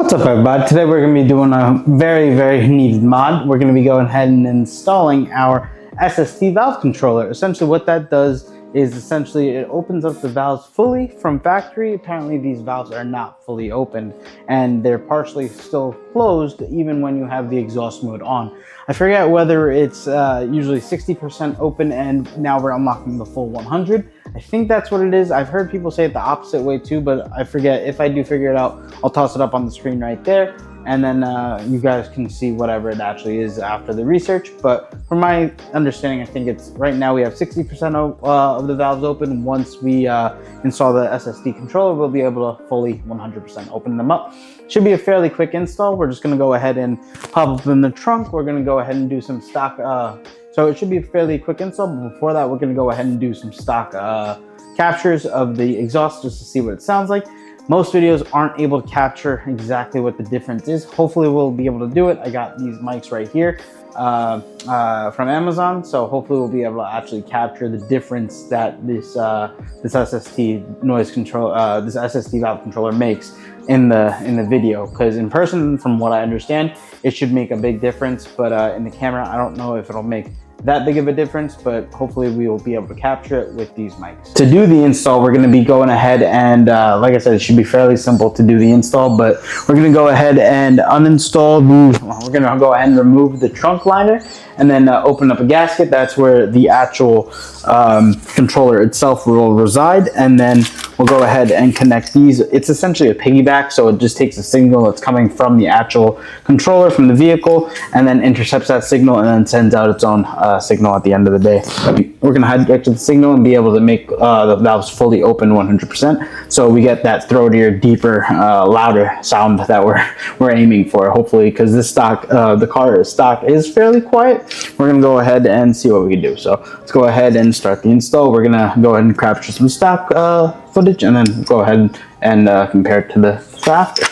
What's up, everybody? Today we're going to be doing a very needed mod. We're going to be going ahead and installing our SST Valve Controller. Essentially what that does is it opens up the valves fully from factory. Apparently these valves are not fully opened and they're partially still closed even when you have the exhaust mode on. I forget whether it's usually 60% open and now we're unlocking the full 100. I think that's what it is. I've heard people say it the opposite way too, but I forget. If I do figure it out, I'll toss it up on the screen right there. And then you guys can see whatever it actually is after the research. But from my understanding, I think it's right now we have 60% of the valves open. Once we install the SST controller, we'll be able to fully 100% open them up. Should be a fairly quick install. We're just gonna go ahead and pop up in the trunk. We're gonna go ahead and do some stock, so it should be a fairly quick install. But before that, we're gonna go ahead and do some stock captures of the exhaust just to see what it sounds like. Most videos aren't able to capture exactly what the difference is. Hopefully we'll be able to do it. I got these mics right here from Amazon, so hopefully we'll be able to actually capture the difference that this SST noise control, this SST valve controller makes in the video. Because in person, from what I understand, it should make a big difference, but in the camera, I don't know if it'll make that big of a difference, but hopefully we will be able to capture it with these mics. To do the install, we're going to be going ahead and like I said, it should be fairly simple to do the install, but we're going to go ahead and uninstall we're going to go ahead and remove the trunk liner and then open up a gasket. That's where the actual controller itself will reside, and then we'll go ahead and connect these. It's essentially a piggyback, so it just takes a signal that's coming from the actual controller from the vehicle and then intercepts that signal and then sends out its own signal at the end of the day. We're going to hijack the signal and be able to make the valves fully open 100%, so we get that throatier, deeper, louder sound that we're aiming for, hopefully, because this the car stock is fairly quiet. We're going to go ahead and see what we can do. So let's go ahead and start the install. We're going to go ahead and capture some stock footage and then go ahead and compare it to the after.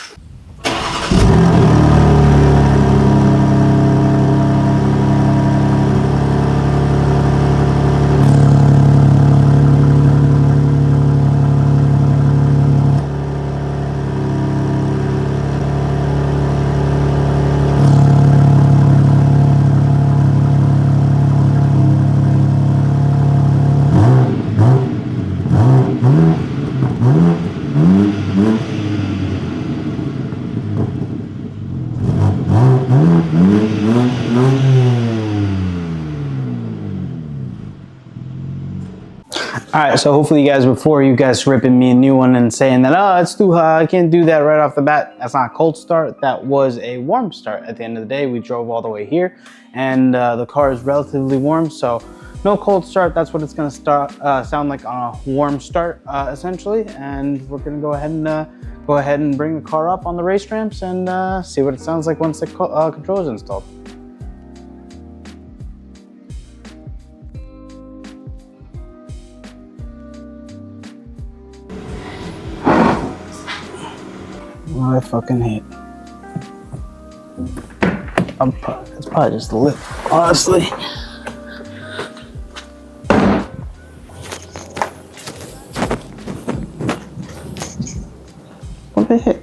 Alright, so hopefully you guys, before you guys ripping me a new one and saying that, oh, it's too high, I can't do that right off the bat. That's not a cold start. That was a warm start. At the end of the day, we drove all the way here and the car is relatively warm, so no cold start. That's what it's going to sound like on a warm start, essentially. And we're going to go ahead and bring the car up on the race ramps and see what it sounds like once the controller is installed. I fucking hate. It's probably just the lip, honestly. What did I hit?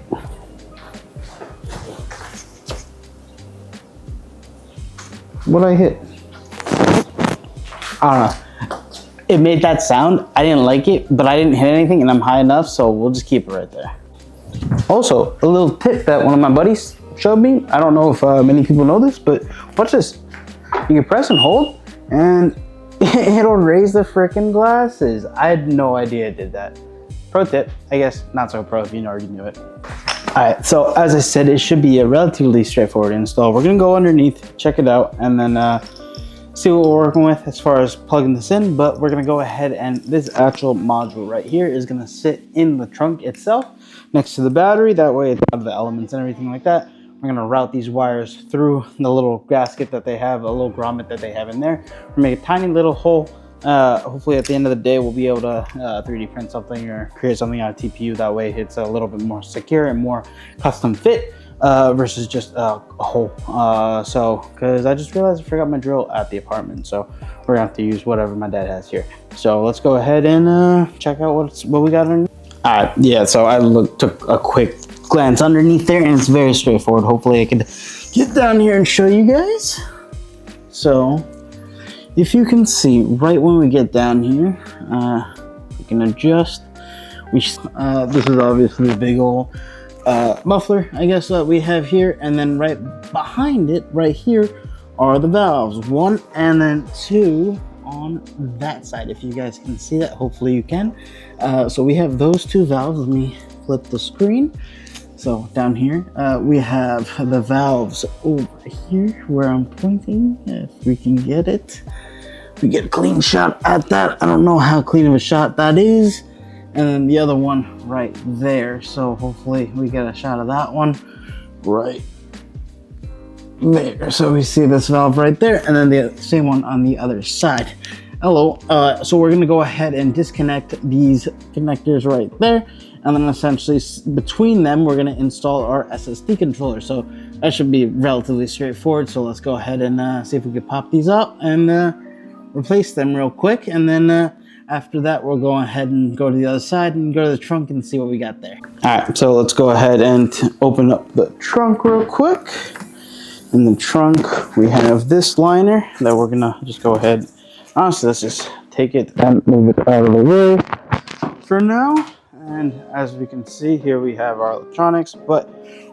What did I hit? I don't know. It made that sound. I didn't like it, but I didn't hit anything, and I'm high enough, so we'll just keep it right there. Also, a little tip that one of my buddies showed me. I don't know if many people know this, but watch this. You can press and hold, and it'll raise the freaking glasses. I had no idea it did that. Pro tip, I guess not so pro if you already knew it. Alright, so as I said, it should be a relatively straightforward install. We're gonna go underneath, check it out, and then see what we're working with as far as plugging this in. But we're gonna go ahead and this actual module right here is gonna sit in the trunk itself next to the battery. That way it's out of the elements and everything like that. We're gonna route these wires through the little gasket that they have, a little grommet that they have in there. We're make a tiny little hole. Hopefully at the end of the day, we'll be able to 3D print something or create something out of TPU. That way it's a little bit more secure and more custom fit versus just a hole. Because I just realized I forgot my drill at the apartment, so we're gonna have to use whatever my dad has here. So let's go ahead and check out what we got in. Yeah, so I took a quick glance underneath there, and it's very straightforward. Hopefully I can get down here and show you guys. So if you can see, right when we get down here, we can adjust. This is obviously a big old muffler, I guess, that we have here, and then right behind it, right here, are the valves. 1 and then 2 on that side. If you guys can see that, hopefully you can. So we have those 2 valves. Let me flip the screen. So down here, we have the valves over here where I'm pointing. If we can get it, we get a clean shot at that. I don't know how clean of a shot that is. And then the other one right there. So hopefully we get a shot of that one right there. So we see this valve right there, and then the same one on the other side. Hello. So we're gonna go ahead and disconnect these connectors right there, and then essentially between them we're gonna install our SST controller. So that should be relatively straightforward. So let's go ahead and see if we can pop these up and replace them real quick, and then after that, we'll go ahead and go to the other side and go to the trunk and see what we got there. All right, so let's go ahead and open up the trunk real quick. In the trunk, we have this liner that we're gonna just go ahead. Honestly, let's just take it and move it out of the way for now. And as we can see here, we have our electronics, but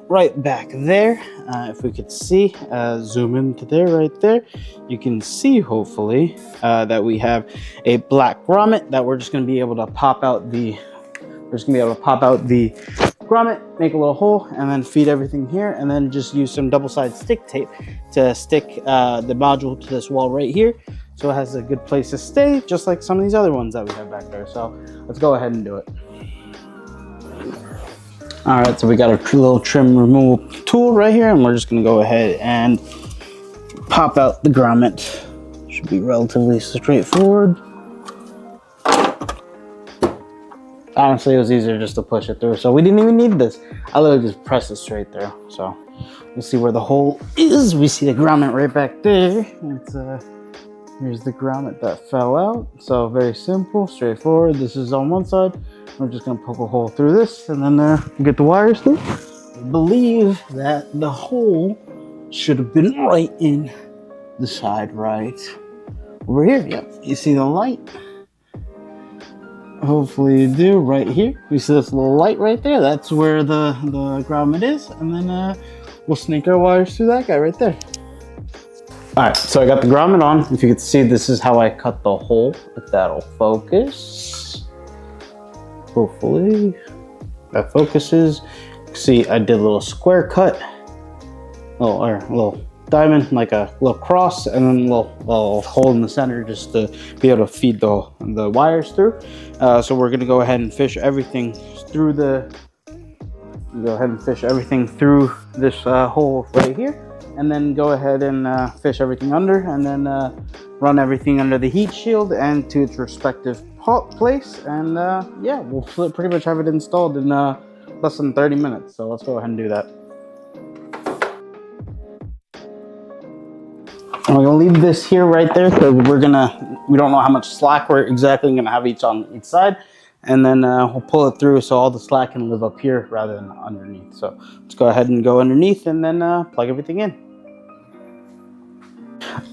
right back there, if we could see, zoom into there, right there, you can see hopefully that we have a black grommet that we're just going to be able to pop out the, grommet, make a little hole, and then feed everything here, and then just use some double-sided stick tape to stick the module to this wall right here, so it has a good place to stay, just like some of these other ones that we have back there. So let's go ahead and do it. All right, so we got a little trim removal tool right here, and we're just gonna go ahead and pop out the grommet. Should be relatively straightforward. Honestly, it was easier just to push it through, so we didn't even need this. I literally just pressed it straight through. So we'll see where the hole is. We see the grommet right back there. Here's the grommet that fell out. So very simple, straightforward. This is on one side. We're just gonna poke a hole through this, and then get the wires through. I believe that the hole should have been right in the side right over here. Yep, you see the light? Hopefully you do, right here. We see this little light right there. That's where the grommet is, and then we'll snake our wires through that guy right there. All right, so I got the grommet on. If you can see, this is how I cut the hole, if that'll focus. Hopefully that focuses. See, I did a little square cut, a little diamond, like a little cross, and then a little hole in the center just to be able to feed the wires through. So we're gonna go ahead and fish everything through through this hole right here, and then go ahead and fish everything under, and then run everything under the heat shield and to its respective place, and yeah, we'll pretty much have it installed in less than 30 minutes. So let's go ahead and do that. And we're gonna leave this here right there because we don't know how much slack we're exactly gonna have on each side, and then we'll pull it through so all the slack can live up here rather than underneath. So let's go ahead and go underneath and then plug everything in.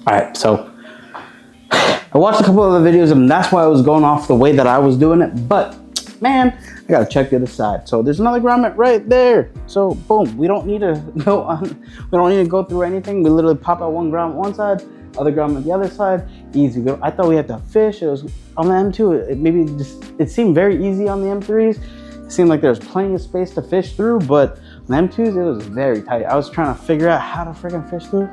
All right, so I watched a couple of the videos, and that's why I was going off the way that I was doing it, but man, I gotta check the other side. So there's another grommet right there. So boom, we don't need to go through anything. We literally pop out one grommet one side, other grommet the other side, easy. I thought we had to fish. It was on the M2, it seemed very easy on the M3s. It seemed like there was plenty of space to fish through, but on the M2s, it was very tight. I was trying to figure out how to freaking fish through,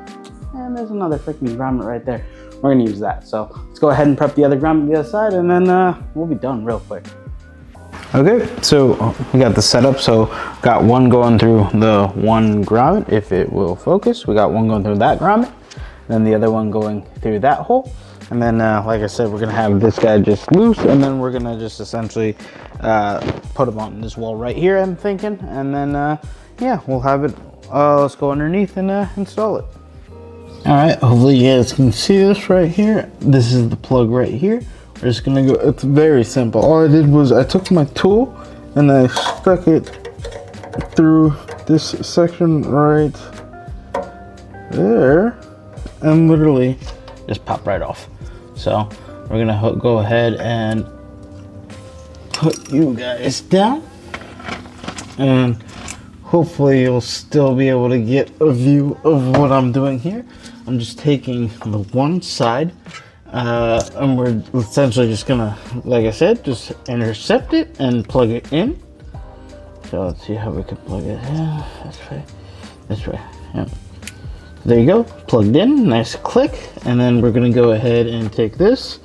and there's another freaking grommet right there. We're gonna use that. So let's go ahead and prep the other grommet the other side, and then we'll be done real quick. Okay, so we got the setup. So got one going through the one grommet, if it will focus. We got one going through that grommet, then the other one going through that hole. And then, like I said, we're gonna have this guy just loose, and then we're gonna just essentially put him on this wall right here, I'm thinking. And then, yeah, we'll have it, let's go underneath and install it. All right, hopefully you guys can see this right here. This is the plug right here. We're just gonna go, it's very simple. All I did was I took my tool and I stuck it through this section right there and literally just pop right off. So we're gonna go ahead and put you guys down, and hopefully you'll still be able to get a view of what I'm doing here. I'm just taking the one side and we're essentially just gonna, like I said, just intercept it and plug it in. So let's see how we can plug it in. That's right. Yep. There you go, plugged in, nice click. And then we're gonna go ahead and take this.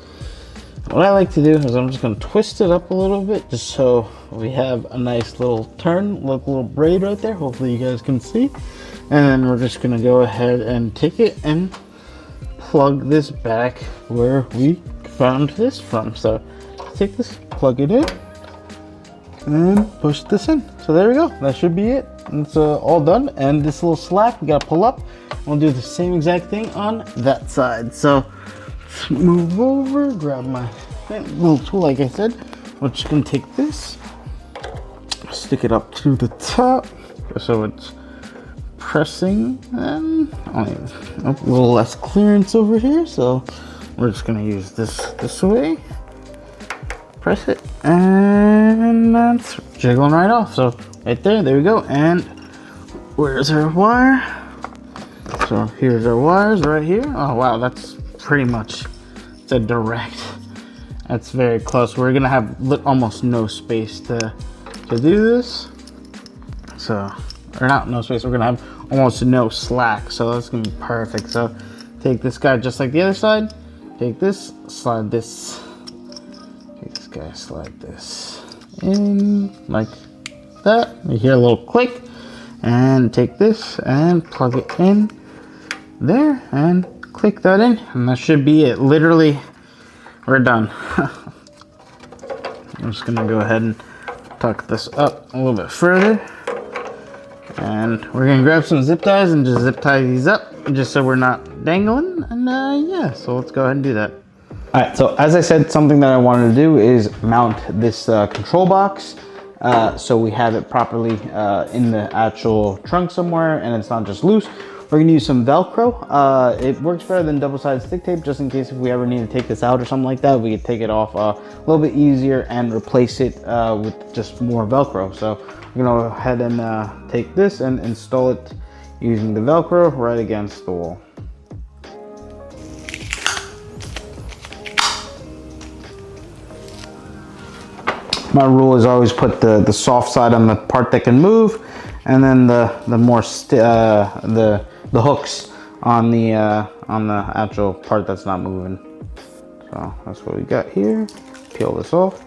What I like to do is I'm just gonna twist it up a little bit just so we have a nice little turn, like a little braid right there. Hopefully you guys can see. And then we're just gonna go ahead and take it and plug this back where we found this from. So take this, plug it in, and push this in. So there we go, that should be it. It's all done. And this little slack we gotta pull up. We'll do the same exact thing on that side. So let's move over, grab my little tool. Like I said, we're just gonna take this, stick it up to the top so it's pressing, and a little less clearance over here. So we're just gonna use this way, press it, and that's jiggling right off. So right there we go. And where's our wire? So here's our wires right here. Oh wow, that's pretty much, it's a direct. That's very close. We're gonna have almost no space to do this. So, or not no space, we're gonna have almost no slack. So that's gonna be perfect. So take this guy just like the other side. Take this, slide this. Take this guy, slide this in like that. You hear a little click. And take this and plug it in there and click that in, and that should be it. Literally, we're done. I'm just gonna go ahead and tuck this up a little bit further, and we're gonna grab some zip ties and just zip tie these up just so we're not dangling. And yeah, so let's go ahead and do that. All right, so as I said, something that I wanted to do is mount this control box so we have it properly in the actual trunk somewhere and it's not just loose. We're gonna use some Velcro. It works better than double-sided stick tape, just in case if we ever need to take this out or something like that, we could take it off a little bit easier and replace it with just more Velcro. So we're gonna go ahead and take this and install it using the Velcro right against the wall. My rule is always put the soft side on the part that can move, and then the hooks on the actual part that's not moving. So that's what we got here. Peel this off.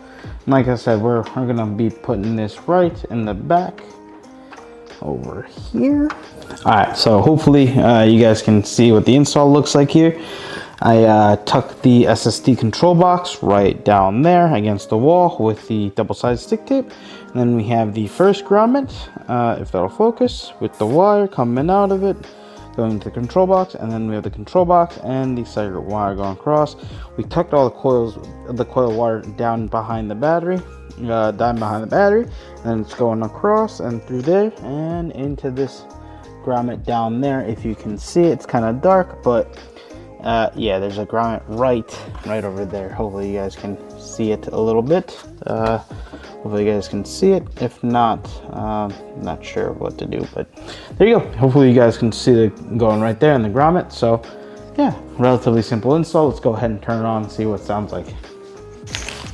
And like I said, we're gonna be putting this right in the back over here. All right, so hopefully you guys can see what the install looks like here. I tucked the SST control box right down there against the wall with the double-sided stick tape. And then we have the first grommet, if that'll focus, with the wire coming out of it, going to the control box, and then we have the control box and the circuit wire going across. We tucked all the coil wire down behind the battery, and then it's going across and through there and into this grommet down there. If you can see it, it's kind of dark, but yeah, there's a grommet right over there. Hopefully you guys can see it a little bit. Hopefully you guys can see it. If not, not sure what to do, but there you go. Hopefully you guys can see it going right there in the grommet. So yeah, relatively simple install. Let's go ahead and turn it on and see what it sounds like.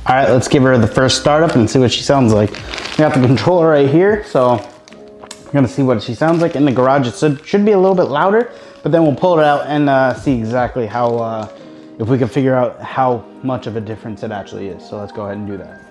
All right, let's give her the first startup and see what she sounds like. We got the controller right here, so I'm gonna see what she sounds like in the garage. It should be a little bit louder, but then we'll pull it out and see exactly how, if we can figure out how much of a difference it actually is. So let's go ahead and do that.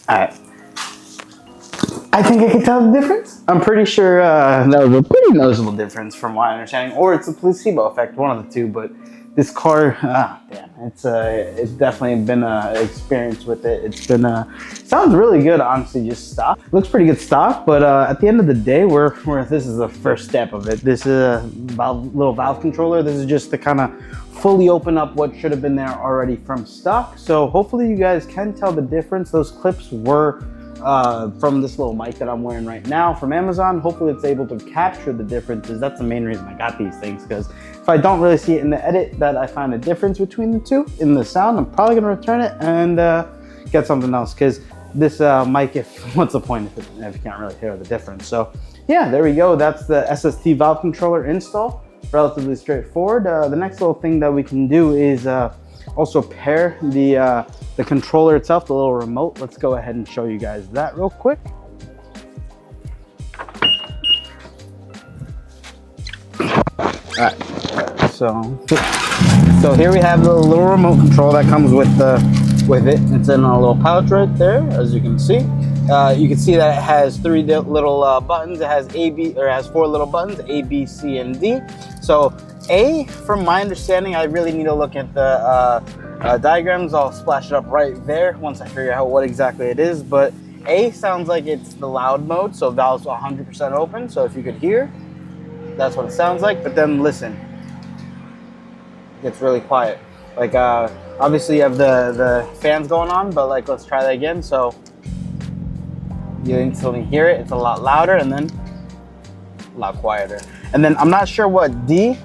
Alright. I think I can tell the difference. I'm pretty sure that was a pretty noticeable difference from my understanding, or it's a placebo effect, one of the two. But this car, damn, it's definitely been an experience with it. It's been sounds really good, honestly, just stock. Looks pretty good stock, but at the end of the day, this is the first step of it. This is a little valve controller. This is just to kind of fully open up what should have been there already from stock. So hopefully you guys can tell the difference. Those clips were from this little mic that I'm wearing right now from Amazon. Hopefully it's able to capture the differences. That's the main reason I got these things, because if I don't really see it in the edit that I find a difference between the two in the sound, I'm probably gonna return it and get something else, because this mic, what's the point if you can't really hear the difference? So yeah, there we go. That's the SST Valve Controller install. Relatively straightforward. The next little thing that we can do is also pair the controller itself, the little remote. Let's go ahead and show you guys that real quick. All right, so here we have the little remote control that comes with it. It's in a little pouch right there, as you can see. You can see that it has three little buttons. It has four little buttons, A, B, C, and D. So A, from my understanding, I really need to look at the diagrams. I'll splash it up right there once I figure out what exactly it is. But A sounds like it's the loud mode, so valves 100% open. So if you could hear, that's what it sounds like. But then listen, it gets really quiet. Like obviously you have the fans going on, but like let's try that again. So you instantly hear it. It's a lot louder, and then a lot quieter. And then I'm not sure what D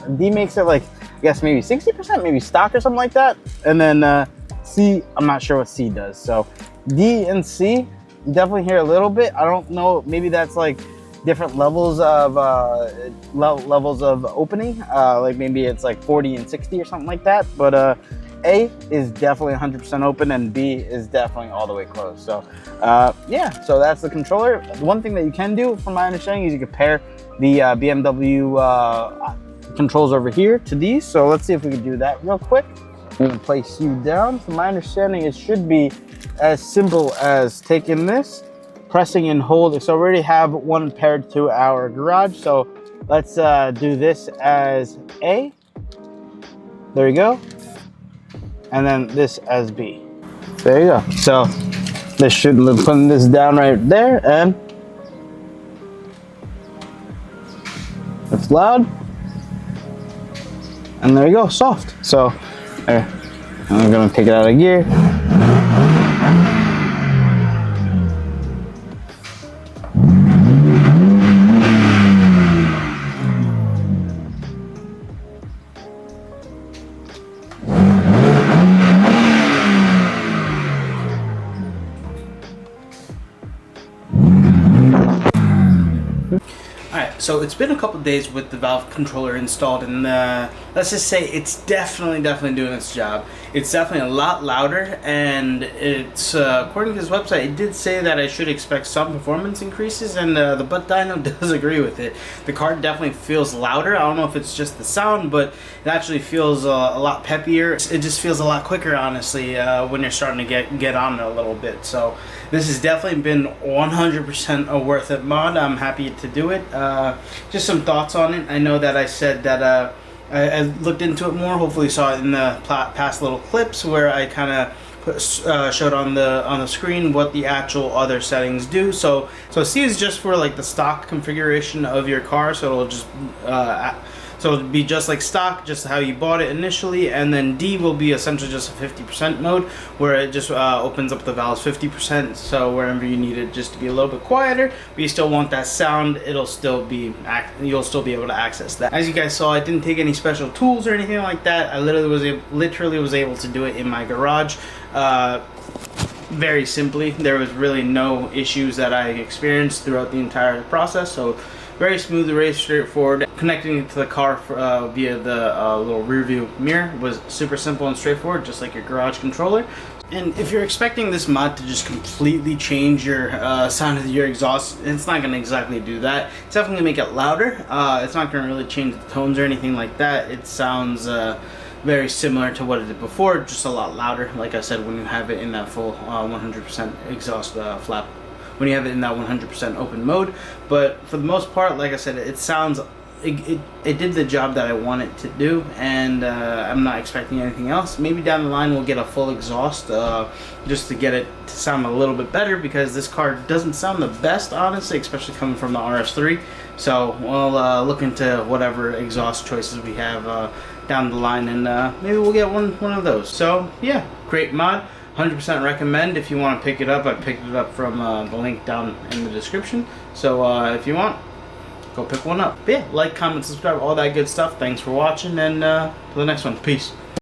makes it, like I guess maybe 60%, maybe stock or something like that. And then C, I'm not sure what C does. So D and C, you definitely hear a little bit. I don't know, maybe that's like different levels of opening. Like maybe it's like 40 and 60 or something like that. But A is definitely 100% open, and B is definitely all the way closed. So yeah, so that's the controller. One thing that you can do, from my understanding, is you can pair the BMW controls over here to these. So let's see if we can do that real quick. I'm gonna place you down. From my understanding, it should be as simple as taking this, pressing and hold. So we already have one paired to our garage. So let's do this as A. There you go. And then this as B. There you go. So this should, putting this down right there, and it's loud. And there you go, soft. So there. I'm gonna take it out of gear. Alright, so it's been a couple days with the valve controller installed, and let's just say it's definitely doing its job. It's definitely a lot louder, and it's according to his website, it did say that I should expect some performance increases, and the butt dyno does agree with it. The car definitely feels louder. I don't know if it's just the sound, but it actually feels a lot peppier. It just feels a lot quicker, honestly, when you're starting to get on it a little bit. So this has definitely been 100% a worth it mod. I'm happy to do it. Just some thoughts on it. I know that I said that I looked into it more. Hopefully you saw it in the past little clips where I kind of showed on the screen what the actual other settings do. So C is just for like the stock configuration of your car, so it'll just so it'll be just like stock, just how you bought it initially. And then D will be essentially just a 50% mode, where it just opens up the valves 50%. So wherever you need it just to be a little bit quieter, but you still want that sound, it'll still be you'll still be able to access that. As you guys saw, I didn't take any special tools or anything like that. I literally was able to do it in my garage. very simply. There was really no issues that I experienced throughout the entire process, so very smooth, very straightforward. Connecting it to the car via the little rear view mirror was super simple and straightforward, just like your garage controller. And if you're expecting this mod to just completely change your sound of your exhaust, it's not going to exactly do that. It's definitely going to make it louder. It's not going to really change the tones or anything like that. It sounds very similar to what it did before, just a lot louder. Like I said, when you have it in that full 100% exhaust flap, when you have it in that 100% open mode. But for the most part, like I said, it sounds, it did the job that I want it to do, and I'm not expecting anything else. Maybe down the line we'll get a full exhaust just to get it to sound a little bit better, because this car doesn't sound the best, honestly, especially coming from the RS3. So we'll look into whatever exhaust choices we have down the line, and maybe we'll get one of those. So yeah, great mod. 100% recommend. If you want to pick it up, I picked it up from the link down in the description. So if you want, go pick one up. But yeah, like, comment, subscribe, all that good stuff. Thanks for watching, and to the next one. Peace.